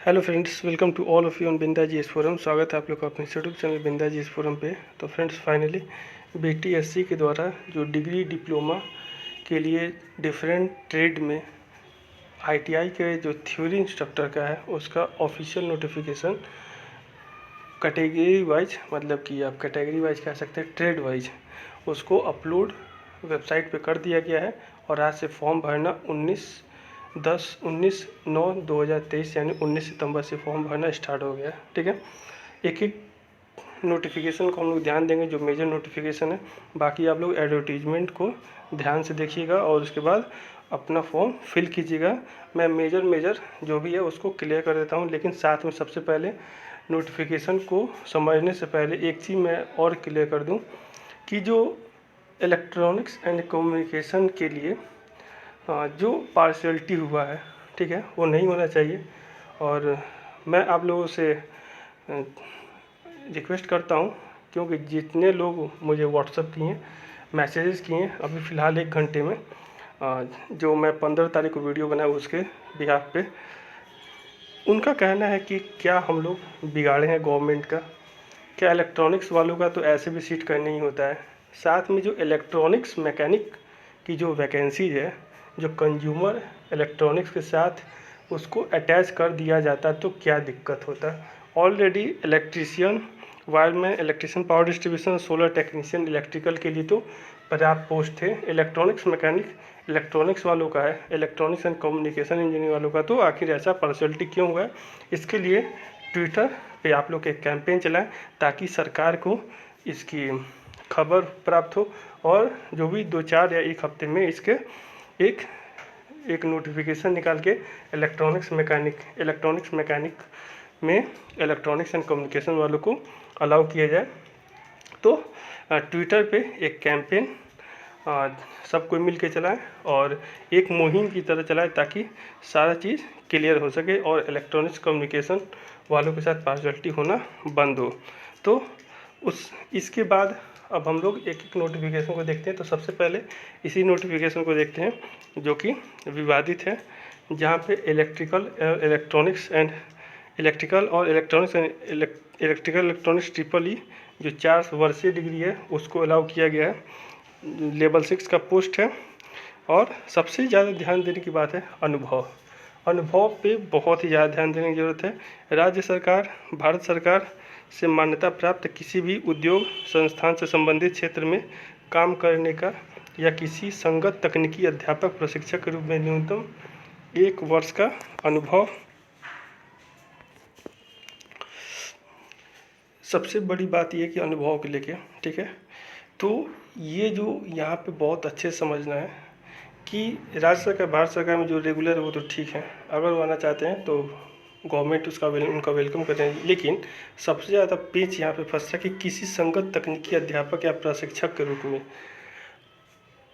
Hello friends, welcome to all of you on Binda G S forum. स्वागत है आप लोग का अपने यूट्यूब चैनल बिंदा जी एस फोरम पे। तो फ्रेंड्स, फाइनली BTSC के द्वारा जो डिग्री डिप्लोमा के लिए डिफरेंट ट्रेड में ITI के जो थ्योरी इंस्ट्रक्टर का है उसका ऑफिशियल नोटिफिकेशन कैटेगरी वाइज, मतलब कि आप कैटेगरी वाइज कह सकते हैं, ट्रेड वाइज उसको अपलोड वेबसाइट पे कर दिया गया है। और आज से फॉर्म भरना 19/9/2023 यानी 19 सितंबर से फॉर्म भरना स्टार्ट हो गया है। ठीक है, एक एक नोटिफिकेशन को हम लोग ध्यान देंगे, जो मेजर नोटिफिकेशन है। बाकी आप लोग एडवर्टीजमेंट को ध्यान से देखिएगा और उसके बाद अपना फॉर्म फिल कीजिएगा। मैं मेजर जो भी है उसको क्लियर कर देता हूँ, लेकिन साथ में सबसे पहले नोटिफिकेशन को समझने से पहले एक चीज़ मैं और क्लियर कर दूँ कि जो इलेक्ट्रॉनिक्स एंड कम्युनिकेशन के लिए जो पार्शियलिटी हुआ है, ठीक है, वो नहीं होना चाहिए। और मैं आप लोगों से रिक्वेस्ट करता हूँ, क्योंकि जितने लोग मुझे व्हाट्सअप किए, मैसेजेस किए अभी फ़िलहाल 1 घंटे में, जो मैं 15 तारीख को वीडियो बनाया उसके बिहाफ पे, उनका कहना है कि क्या हम लोग बिगाड़े हैं गवर्नमेंट का। क्या इलेक्ट्रॉनिक्स वालों का तो ऐसे भी सीट करना ही होता है। साथ में जो इलेक्ट्रॉनिक्स मैकेनिक की जो वैकेंसीज है, जो कंज्यूमर इलेक्ट्रॉनिक्स के साथ उसको अटैच कर दिया जाता तो क्या दिक्कत होता। Already electrician, wireman, electrician, power distribution, solar technician, electrical के लिए तो पर्याप्त पोस्ट थे। इलेक्ट्रॉनिक्स मैकेनिक इलेक्ट्रॉनिक्स वालों का है, इलेक्ट्रॉनिक्स एंड कम्युनिकेशन इंजीनियर वालों का तो आखिर ऐसा पार्शियलिटी क्यों हुआ है। इसके लिए ट्विटर पे आप लोग एक कैंपेन चलाएं ताकि सरकार को इसकी खबर प्राप्त हो, और जो भी 2-4 या 1 हफ्ते में इसके एक नोटिफिकेशन निकाल के इलेक्ट्रॉनिक्स मैकेनिक में इलेक्ट्रॉनिक्स एंड कम्युनिकेशन वालों को अलाउ किया जाए। तो ट्विटर पे एक कैंपेन सब कोई मिल के चलाएँ और एक मुहिम की तरह चलाएं ताकि सारा चीज़ क्लियर हो सके और इलेक्ट्रॉनिक्स कम्युनिकेशन वालों के साथ पार्शियलिटी होना बंद हो। तो इसके बाद अब हम लोग एक एक नोटिफिकेशन को देखते हैं। तो सबसे पहले इसी नोटिफिकेशन को देखते हैं जो कि विवादित है, जहाँ पे इलेक्ट्रिकल इलेक्ट्रॉनिक्स ट्रिपल ई जो 4 वर्षीय डिग्री है उसको अलाउ किया गया है। लेवल 6 का पोस्ट है। और सबसे ज़्यादा ध्यान देने की बात है अनुभव पे बहुत ही ज़्यादा ध्यान देने की ज़रूरत है। राज्य सरकार, भारत सरकार से मान्यता प्राप्त किसी भी उद्योग संस्थान से संबंधित क्षेत्र में काम करने का या किसी संगत तकनीकी अध्यापक प्रशिक्षक के रूप में न्यूनतम 1 वर्ष का अनुभव। सबसे बड़ी बात यह कि अनुभव को लेके, ठीक है, तो ये जो यहाँ पे बहुत अच्छे समझना है कि राज्य सरकार, भारत सरकार में जो रेगुलर है वो तो ठीक है, अगर वो आना चाहते हैं तो गवर्नमेंट उनका वेलकम कर रहे हैं। लेकिन सबसे ज़्यादा पेच यहाँ पे फंसता है कि किसी संगत तकनीकी अध्यापक या प्रशिक्षक के रूप में।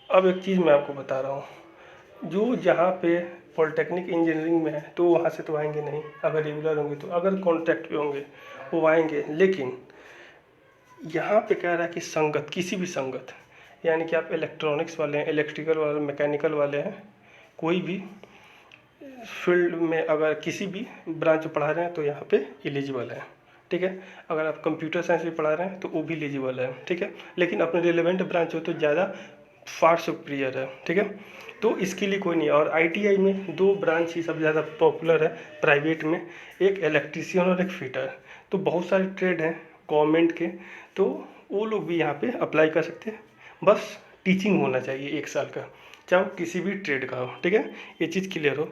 अब एक चीज़ मैं आपको बता रहा हूँ, जो जहाँ पे पॉलिटेक्निक इंजीनियरिंग में है तो वहाँ से तो आएंगे नहीं, अगर रेगुलर होंगे तो, अगर कॉन्ट्रैक्ट पे होंगे वो आएंगे। लेकिन यहाँ पे कह रहा है कि संगत, किसी भी संगत, यानी कि आप इलेक्ट्रॉनिक्स वाले हैं, इलेक्ट्रिकल वाले, मैकेनिकल वाले हैं, कोई भी फील्ड में अगर किसी भी ब्रांच में पढ़ा रहे हैं तो यहाँ पे एलिजिबल है। ठीक है, अगर आप कंप्यूटर साइंस में पढ़ा रहे हैं तो वो भी एलिजिबल है। ठीक है, लेकिन अपने रिलेवेंट ब्रांच हो तो ज़्यादा फार सुपीरियर है। ठीक है, तो इसके लिए कोई नहीं है। और ITI में 2 ब्रांच ही सबसे ज़्यादा पॉपुलर है प्राइवेट में, एक इलेक्ट्रीशियन और एक फिटर। तो बहुत सारे ट्रेड हैं गवर्नमेंट के, तो वो लोग भी यहाँ पे अप्लाई कर सकते हैं। बस टीचिंग होना चाहिए 1 साल का, चाहे किसी भी ट्रेड का हो। ठीक है, ये चीज़ क्लियर हो।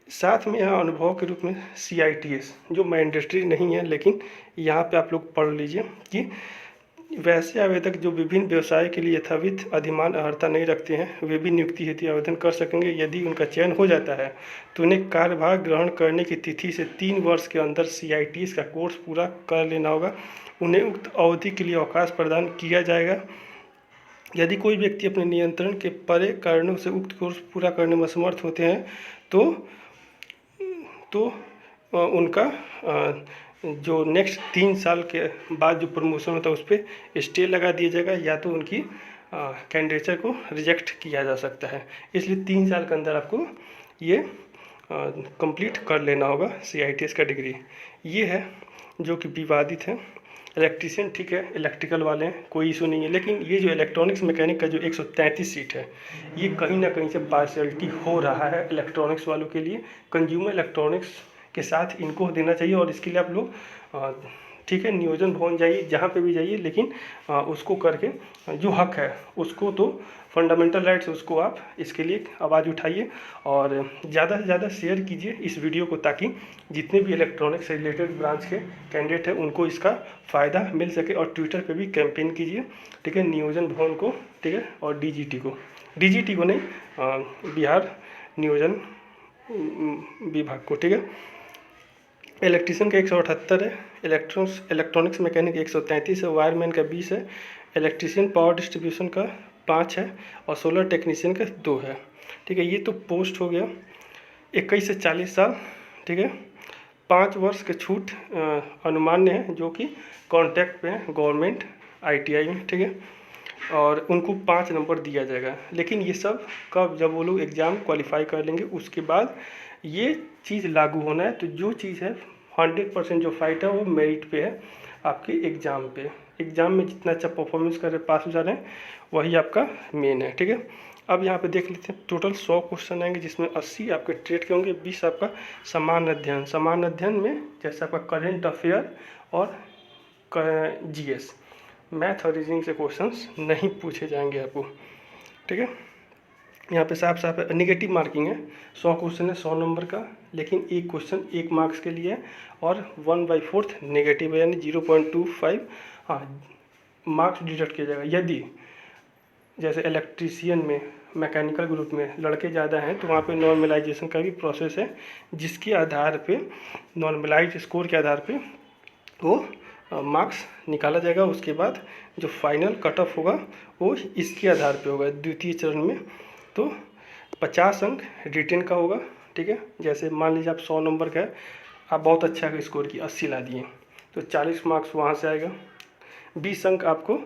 साथ में यहाँ अनुभव के रूप में CITS, जो मैंडेटरी नहीं है, लेकिन यहाँ पे आप लोग पढ़ लीजिए कि वैसे आवेदक जो विभिन्न व्यवसाय के लिए यथाविध अधिमान अर्हता नहीं रखते हैं वे भी नियुक्ति हेतु आवेदन कर सकेंगे। यदि उनका चयन हो जाता है तो उन्हें कार्यभार ग्रहण करने की तिथि से 3 वर्ष के अंदर CITS का कोर्स पूरा कर लेना होगा। उन्हें उक्त अवधि के लिए अवकाश प्रदान किया जाएगा। यदि कोई व्यक्ति अपने नियंत्रण के परे कारणों से उक्त कोर्स पूरा करने में असमर्थ होते हैं तो उनका जो नेक्स्ट 3 साल के बाद जो प्रमोशन होता है उस पर स्टे लगा दिया जाएगा, या तो उनकी कैंडिडेचर को रिजेक्ट किया जा सकता है। इसलिए 3 साल के अंदर आपको ये कंप्लीट कर लेना होगा CITS का डिग्री। ये है जो कि विवादित है। इलेक्ट्रीशियन ठीक है, इलेक्ट्रिकल वाले हैं, कोई इशू नहीं है, लेकिन ये जो इलेक्ट्रॉनिक्स मैकेनिक का जो 133 सीट है, ये कहीं ना कहीं से पार्शियलिटी हो रहा है इलेक्ट्रॉनिक्स वालों के लिए। कंज्यूमर इलेक्ट्रॉनिक्स के साथ इनको देना चाहिए, और इसके लिए आप लोग ठीक है नियोजन भवन जाइए, जहाँ पे भी जाइए, लेकिन उसको करके जो हक है उसको, तो फंडामेंटल राइट्स उसको आप इसके लिए आवाज़ उठाइए और ज़्यादा से ज़्यादा शेयर कीजिए इस वीडियो को, ताकि जितने भी इलेक्ट्रॉनिक्स से रिलेटेड ब्रांच के कैंडिडेट हैं उनको इसका फ़ायदा मिल सके। और ट्विटर पे भी कैंपेन कीजिए, ठीक है, नियोजन भवन को, ठीक है, और DGT को नहीं, बिहार नियोजन विभाग को, ठीक है। इलेक्ट्रीशियन का 178 है, इलेक्ट्रॉनिक्स मैकेनिक 133 है, वायरमैन का 20 है, इलेक्ट्रीशियन पावर डिस्ट्रीब्यूशन का 5 है, और सोलर टेक्नीशियन का 2 है, ठीक है। ये तो पोस्ट हो गया 21 से 40 साल, ठीक है। 5 वर्ष के छूट अनुमान्य है, जो कि कॉन्ट्रैक्ट पे है गवर्नमेंट ITI में, ठीक है, और उनको 5 नंबर दिया जाएगा। लेकिन ये सब कब, जब वो लोग एग्ज़ाम क्वालिफाई कर लेंगे उसके बाद ये चीज़ लागू होना है। तो जो चीज़ है 100% जो फाइट है वो मेरिट पे है, आपके एग्ज़ाम पे। एग्ज़ाम में जितना अच्छा परफॉर्मेंस कर रहे, पास हो जा रहे हैं, वही आपका मेन है, ठीक है। अब यहाँ पे देख लेते हैं, टोटल 100 क्वेश्चन आएंगे, जिसमें 80 आपके ट्रेड के होंगे, 20 आपका सामान्य अध्ययन में जैसे आपका करेंट अफेयर और GS, मैथ और रीजनिंग से क्वेश्चंस नहीं पूछे जाएंगे आपको, ठीक है। यहाँ पे साफ साफ निगेटिव मार्किंग है, 100 क्वेश्चन है 100 नंबर का, लेकिन एक क्वेश्चन 1 मार्क्स के लिए है, और 1/4 नेगेटिव है, यानी 0.25 मार्क्स डिडक्ट किया जाएगा। यदि जैसे इलेक्ट्रीशियन में, मैकेनिकल ग्रुप में लड़के ज़्यादा हैं, तो वहाँ पे नॉर्मलाइजेशन का भी प्रोसेस है, जिसके आधार पे नॉर्मलाइज स्कोर के आधार पे वो मार्क्स निकाला जाएगा। उसके बाद जो फाइनल कट ऑफ होगा वो इसके आधार पे होगा द्वितीय चरण में। तो 50 अंक रिटेन का होगा, ठीक है। जैसे मान लीजिए आप 100 नंबर का है, आप बहुत अच्छा स्कोर किए, 80 ला दिए, तो 40 मार्क्स वहाँ से आएगा। 20 अंक आपको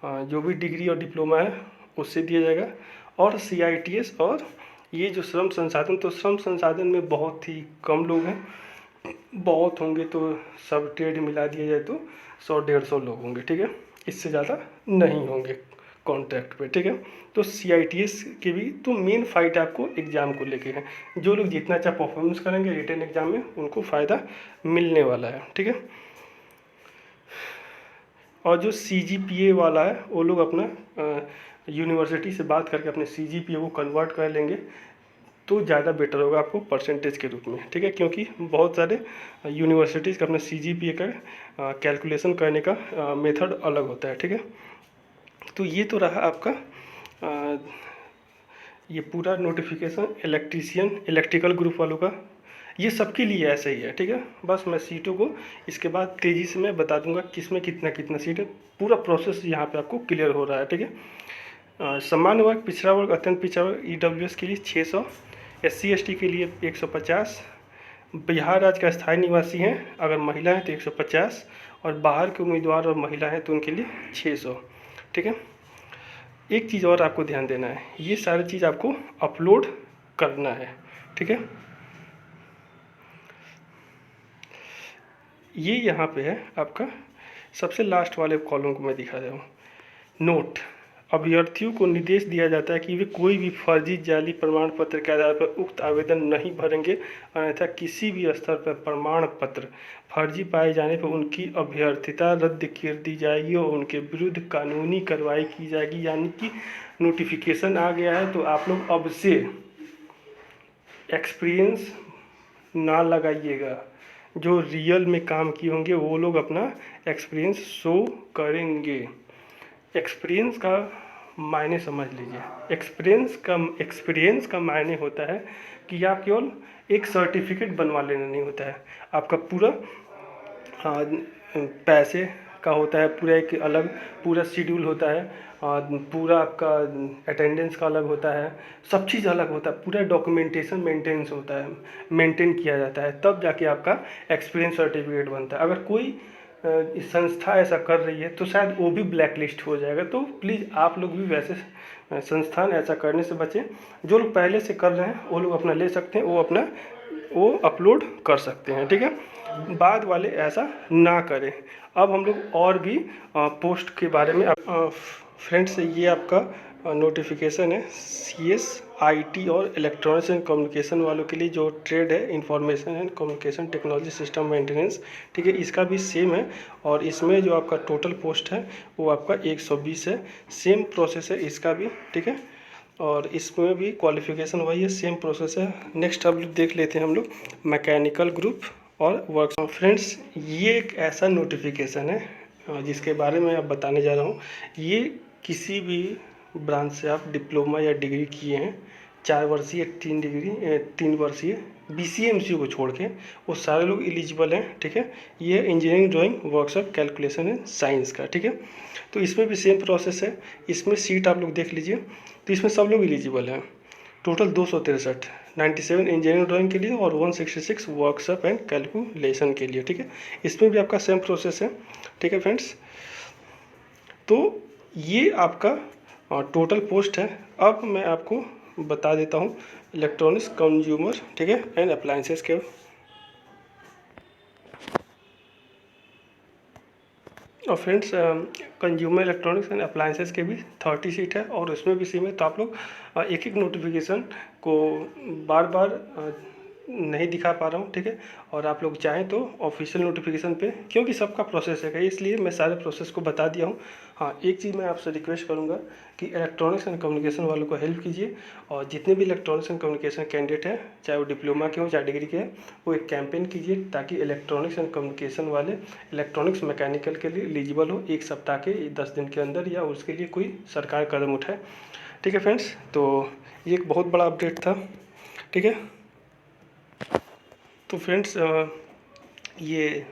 जो भी डिग्री और डिप्लोमा है उससे दिया जाएगा। और CITS और ये जो श्रम संसाधन, तो श्रम संसाधन में बहुत ही कम लोग हैं, बहुत होंगे तो सब ट्रेड मिला दिया जाए तो 100-150 लोग होंगे, ठीक है, इससे ज़्यादा नहीं होंगे कॉन्ट्रैक्ट पे, ठीक है। तो CITS के भी तो मेन फाइट आपको एग्ज़ाम को लेके है। जो लोग जितना अच्छा परफॉर्मेंस करेंगे रिटन एग्ज़ाम में, उनको फ़ायदा मिलने वाला है, ठीक है। और जो CGPA वाला है, वो लोग अपना यूनिवर्सिटी से बात करके अपने CGPA को कन्वर्ट कर लेंगे, तो ज़्यादा बेटर होगा आपको परसेंटेज के रूप में, ठीक है। क्योंकि बहुत सारे यूनिवर्सिटीज़ का अपना CGPA का कैलकुलेशन करने का मेथड अलग होता है, ठीक है। तो ये तो रहा आपका ये पूरा नोटिफिकेशन इलेक्ट्रीशियन इलेक्ट्रिकल ग्रुप वालों का। ये सबके लिए ऐसा ही है, ठीक है। बस मैं सीटों को इसके बाद तेज़ी से मैं बता दूंगा किसमें कितना कितना सीट है, पूरा प्रोसेस यहाँ पे आपको क्लियर हो रहा है, ठीक है। सामान्य वर्ग, पिछड़ा वर्ग, अत्यंत पिछड़ा वर्ग EWS के लिए 600, SC ST के लिए 150, बिहार राज्य का स्थायी निवासी हैं अगर महिला है तो 150, और बाहर के उम्मीदवार और महिला हैं तो उनके लिए 600, ठीक है। एक चीज़ और आपको ध्यान देना है, ये सारी चीज़ आपको अपलोड करना है, ठीक है। ये यहाँ पे है आपका सबसे लास्ट वाले कॉलम को मैं दिखा रहा हूँ। नोट, अभ्यर्थियों को निर्देश दिया जाता है कि वे कोई भी फर्जी जाली प्रमाण पत्र के आधार पर उक्त आवेदन नहीं भरेंगे, अन्यथा किसी भी स्तर पर प्रमाण पत्र फर्जी पाए जाने पर उनकी अभ्यर्थिता रद्द कर दी जाएगी और उनके विरुद्ध कानूनी कार्रवाई की जाएगी। यानी कि नोटिफिकेशन आ गया है, तो आप लोग अब से एक्सपीरियंस ना लगाइएगा, जो रियल में काम किए होंगे वो लोग अपना एक्सपीरियंस शो करेंगे। एक्सपीरियंस का मायने समझ लीजिए, एक्सपीरियंस का मायने होता है कि आप केवल एक सर्टिफिकेट बनवा लेना नहीं होता है, आपका पूरा पैसे का होता है, पूरा एक अलग पूरा शेड्यूल होता है, पूरा आपका अटेंडेंस का अलग होता है, सब चीज़ अलग होता है, पूरा डॉक्यूमेंटेशन मेंटेन किया जाता है, तब जाके आपका एक्सपीरियंस सर्टिफिकेट बनता है। अगर कोई संस्था ऐसा कर रही है तो शायद वो भी ब्लैक लिस्ट हो जाएगा। तो प्लीज़ आप लोग भी वैसे संस्थान ऐसा करने से बचें। जो लोग पहले से कर रहे हैं वो लोग अपना ले सकते हैं, वो अपना वो अपलोड कर सकते हैं, ठीक है। बाद वाले ऐसा ना करें। अब हम लोग और भी पोस्ट के बारे में फ्रेंड्स, ये आपका नोटिफिकेशन है CS IT और इलेक्ट्रॉनिक्स एंड कम्युनिकेशन वालों के लिए, जो ट्रेड है information and communication technology system maintenance, ठीक है। इसका भी सेम है और इसमें जो आपका टोटल पोस्ट है वो आपका 120 है। सेम प्रोसेस है इसका भी, ठीक है। और इसमें भी क्वालिफिकेशन वही है, सेम प्रोसेस है। नेक्स्ट अब देख लेते हैं हम लोग मैकेनिकल ग्रुप और वर्कशॉप। फ्रेंड्स, ये एक ऐसा नोटिफिकेशन है जिसके बारे में आप बताने जा रहा हूँ। ये किसी भी ब्रांच से आप डिप्लोमा या डिग्री किए हैं, 4 वर्षीय 3 वर्षीय BCA MCU को छोड़ के, वो सारे लोग एलिजिबल हैं, ठीक है। ये engineering drawing workshop calculation and science का, ठीक है। तो इसमें भी सेम प्रोसेस है। इसमें सीट आप लोग देख लीजिए, तो इसमें सब लोग एलिजिबल हैं। टोटल 263, 97 इंजीनियरिंग ड्राइंग के लिए और 166 वर्कशॉप एंड कैलकुलेशन के लिए, ठीक है। इसमें भी आपका सेम प्रोसेस है, ठीक है फ्रेंड्स। तो ये आपका टोटल पोस्ट है। अब मैं आपको बता देता हूँ इलेक्ट्रॉनिक्स कंज्यूमर, ठीक है, एंड अप्लायंसेस के। और friends, consumer electronics and appliances के भी 30 सीट है और उसमें भी सेम है। तो आप लोग एक एक नोटिफिकेशन को बार बार नहीं दिखा पा रहा हूँ, ठीक है। और आप लोग चाहें तो ऑफिशियल नोटिफिकेशन पे, क्योंकि सबका प्रोसेस है इसलिए मैं सारे प्रोसेस को बता दिया हूँ। हाँ, एक चीज़ मैं आपसे रिक्वेस्ट करूँगा कि इलेक्ट्रॉनिक्स एंड कम्युनिकेशन वालों को हेल्प कीजिए, और जितने भी इलेक्ट्रॉनिक्स एंड कम्युनिकेशन कैंडिडेट हैं, चाहे वो डिप्लोमा के हों चाहे डिग्री के हैं, वो एक कैंपेन कीजिए ताकि इलेक्ट्रॉनिक्स एंड कम्युनिकेशन वाले इलेक्ट्रॉनिक्स मैकेनिकल के लिए एलिजिबल हो 1 सप्ताह के 10 दिन के अंदर, या उसके लिए कोई सरकार कदम उठाए, ठीक है फ्रेंड्स। तो ये एक बहुत बड़ा अपडेट था, ठीक है। तो फ्रेंड्स, ये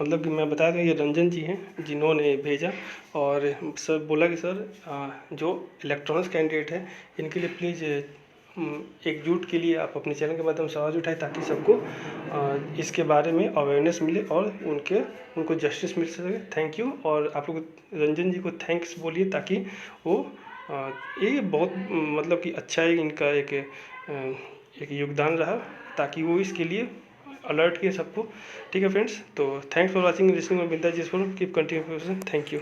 मतलब कि मैं बता दूं, ये रंजन जी हैं जिन्होंने भेजा, और सर बोला कि सर जो इलेक्ट्रॉनिक्स कैंडिडेट है इनके लिए प्लीज़ एकजुट के लिए आप अपने चैनल के माध्यम से आवाज़ उठाएं ताकि सबको इसके बारे में अवेयरनेस मिले और उनको जस्टिस मिल सके। Thank you. और आप लोग रंजन जी को थैंक्स बोलिए ताकि वो ये बहुत मतलब कि अच्छा है इनका एक योगदान रहा, ताकि वो इसके लिए अलर्ट किए सबको, ठीक है फ्रेंड्स। तो थैंक्स फॉर वॉचिंग लिसनिंग और मिलता है जिस पर कीप कंटिन्यू। Thank you.